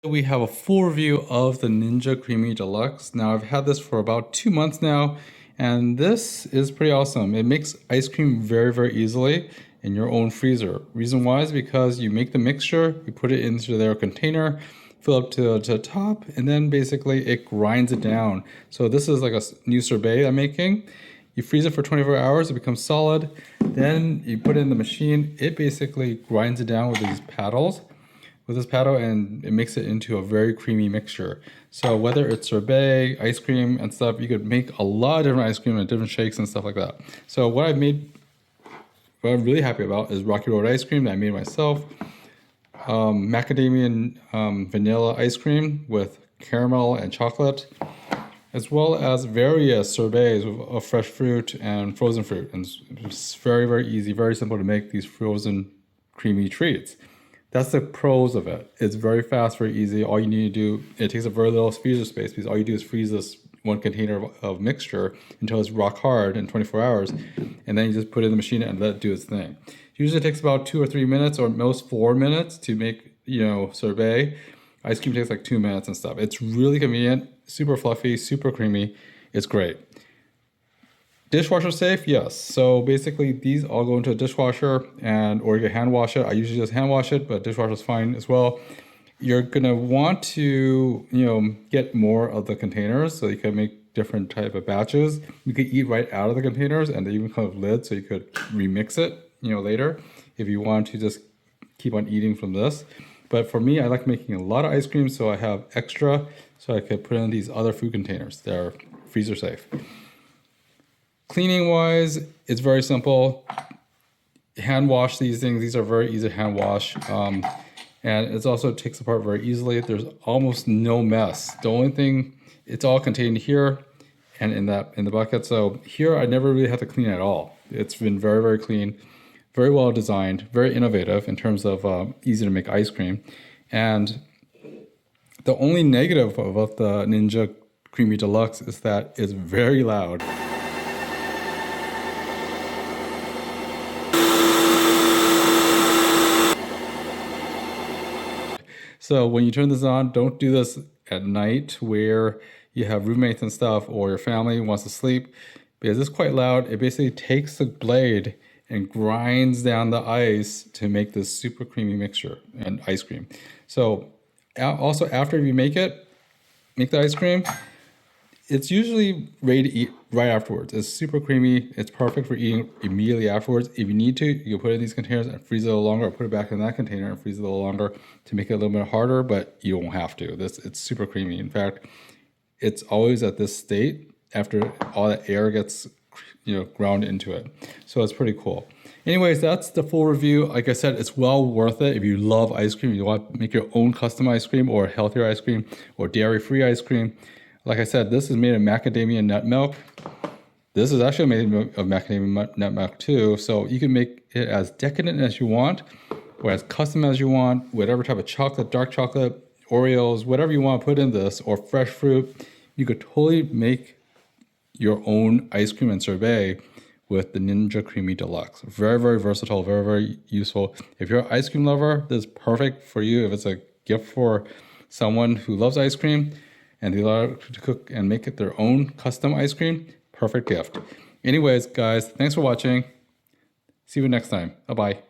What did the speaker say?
We have a full review of the Ninja Creami Deluxe. Now, I've had this for about 2 months now, and this is pretty awesome. It makes ice cream very, very easily in your own freezer. Reason why is because you make the mixture, you put it into their container, fill up to the top, and then basically it grinds it down. So this is like a new sorbet I'm making. You freeze it for 24 hours, it becomes solid. Then you put it in the machine. It basically grinds it down with these paddles. With this paddle, and it makes it into a very creamy mixture. So whether it's sorbet, ice cream and stuff, you could make a lot of different ice cream and different shakes and stuff like that. So what I'm really happy about is Rocky Road ice cream that I made myself. Macadamia vanilla ice cream with caramel and chocolate, as well as various sorbets of fresh fruit and frozen fruit. And it's very, very easy, very simple to make these frozen creamy treats. That's the pros of it. It's very fast, very easy. All you need to do, it takes a very little freezer space because all you do is freeze this one container of mixture until it's rock hard in 24 hours. And then you just put it in the machine and let it do its thing. Usually it takes about 2 or 3 minutes or most 4 minutes to make, sorbet. Ice cream takes like 2 minutes and stuff. It's really convenient, super fluffy, super creamy. It's great. Dishwasher safe, yes. So basically these all go into a dishwasher or you can hand wash it. I usually just hand wash it, but dishwasher is fine as well. You're gonna want to, get more of the containers so you can make different type of batches. You could eat right out of the containers and they even come with lids so you could remix it, later if you want to just keep on eating from this. But for me, I like making a lot of ice cream, so I have extra so I could put in these other food containers. They're freezer safe. Cleaning wise, it's very simple. Hand wash these things. These are very easy to hand wash. And it also takes apart very easily. There's almost no mess. The only thing, it's all contained here and in the bucket. So here I never really had to clean at all. It's been very, very clean, very well designed, very innovative in terms of easy to make ice cream. And the only negative about the Ninja Creami Deluxe is that it's very loud. So when you turn this on, don't do this at night where you have roommates and stuff or your family wants to sleep because it's quite loud. It basically takes the blade and grinds down the ice to make this super creamy mixture and ice cream. So also after you make the ice cream, it's usually ready to eat right afterwards. It's super creamy. It's perfect for eating immediately afterwards. If you need to, you can put it in these containers and freeze it a little longer, or put it back in that container and freeze it a little longer to make it a little bit harder, but you don't have to. It's super creamy. In fact, it's always at this state after all the air gets ground into it. So it's pretty cool. Anyways, that's the full review. Like I said, it's well worth it if you love ice cream, you want to make your own custom ice cream or healthier ice cream or dairy-free ice cream. Like I said, this is made of macadamia nut milk. This is actually made of macadamia nut milk too. So you can make it as decadent as you want or as custom as you want, whatever type of chocolate, dark chocolate, Oreos, whatever you want to put in this, or fresh fruit. You could totally make your own ice cream and sorbet with the Ninja Creami Deluxe. Very, very versatile, very, very useful. If you're an ice cream lover, this is perfect for you. If it's a gift for someone who loves ice cream, and they love to cook and make it their own custom ice cream, perfect gift. Anyways, guys, thanks for watching. See you next time. Bye-bye.